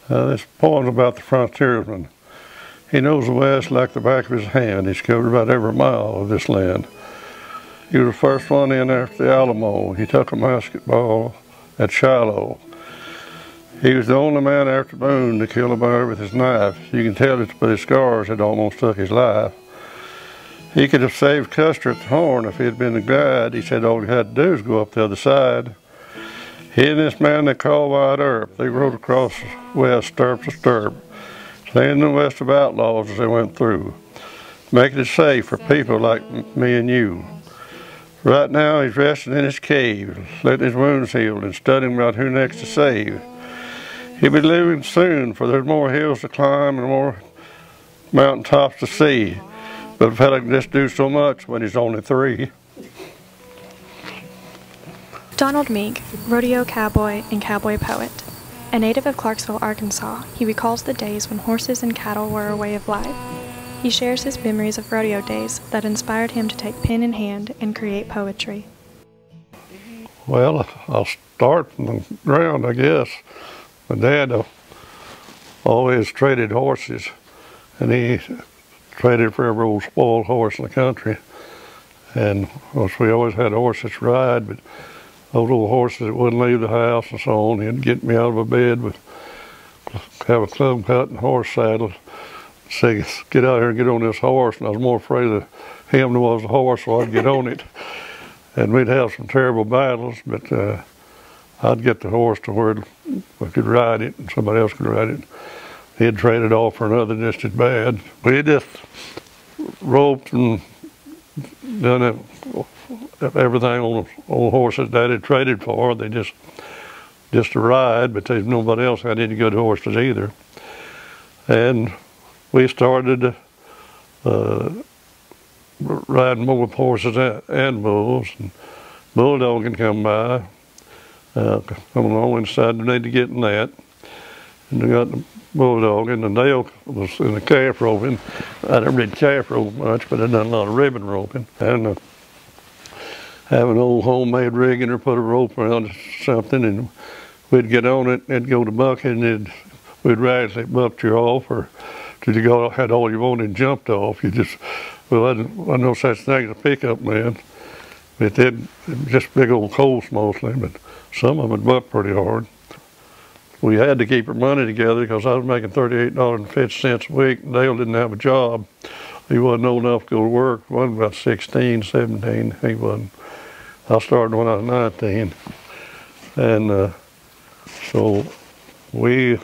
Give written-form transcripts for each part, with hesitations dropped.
This poem's about the frontiersman. He knows the West like the back of his hand. He's covered about every mile of this land. He was the first one in after the Alamo. He took a musket ball at Shiloh. He was the only man after Boone to kill a bear with his knife. You can tell it by his scars had almost took his life. He could have saved Custer at the Horn if he had been the guide. He said all he had to do was go up the other side. He and this man they called Wide Earp. They rode across the west, stirrup to stirrup, staying the west of outlaws as they went through, making it safe for people like me and you. Right now he's resting in his cave, letting his wounds heal and studying about who next to save. He'll be leaving soon, for there's more hills to climb and more mountain tops to see. But a fella can just do so much when he's only 3. Donald Meek, rodeo cowboy and cowboy poet. A native of Clarksville, Arkansas, he recalls the days when horses and cattle were a way of life. He shares his memories of rodeo days that inspired him to take pen in hand and create poetry. Well, I'll start from the ground, I guess. My dad always traded horses, and he traded for every old spoiled horse in the country. And of course, we always had horses to ride, but those old horses that wouldn't leave the house and so on, he'd get me out of a bed, with have a club cut and horse saddle, say, get out here and get on this horse. And I was more afraid of him than I was the horse, so I'd get on it. And we'd have some terrible battles, but I'd get the horse to where we could ride it and somebody else could ride it. He'd trade it off for another just as bad. We just roped and done everything on horses that had traded for. They just to ride, but there's nobody else had any good horses either. And we started riding more horses and bulls, and bulldogging come by. Come along and decided we need to get in that. And we got the bulldogging, and Dale was in the calf roping. I never did calf rope much, but I done a lot of ribbon roping. And have an old homemade rigging or put a rope around something, and we'd get on it, and it'd go to bucking, and we'd ride till it bucked you off, or till you had all you wanted and jumped off. You just, well, I no such thing as a pickup man. But then just big old colts mostly, but some of them would buck pretty hard. We had to keep our money together because I was making $38.50 a week, and Dale didn't have a job. He wasn't old enough to go to work. He wasn't about 16, 17. He wasn't. I started when I was 19. And so we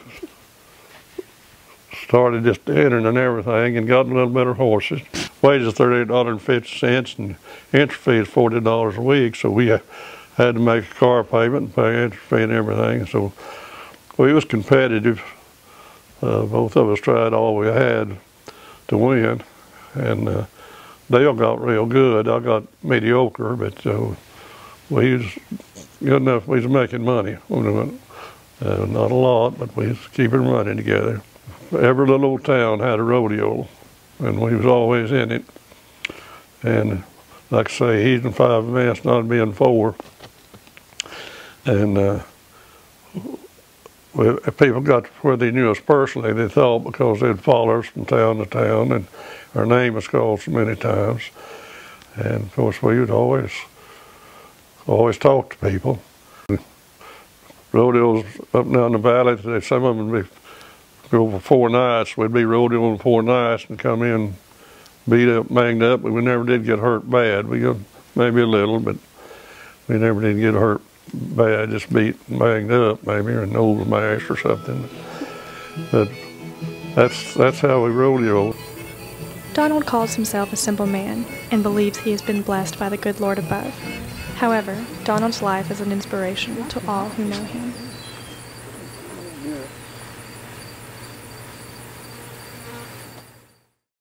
started just entering and everything and got a little better horses. Wages $38.50 and entry fee is $40 a week, so we had to make a car payment and pay entry fee and everything. So we was competitive. Both of us tried all we had to win, and Dale got real good. I got mediocre, but we was good enough. We was making money. Not a lot, but we was keeping money together. Every little old town had a rodeo, and we was always in it. And like I say, he's in 5 mess, not me in 4. And if people got to where they knew us personally, they thought because they'd follow us from town to town, and our name was called so many times. And of course, we would always talk to people. Rodeos up and down the valley, some of them would go for 4 nights. We'd be rodeoing 4 nights and come in beat up, banged up, but we never did get hurt bad. We got maybe a little, but we never did get hurt bad, just beat and banged up maybe, or an old mash or something. But that's how we rodeo. Donald calls himself a simple man and believes he has been blessed by the good Lord above. However, Donald's life is an inspiration to all who know him.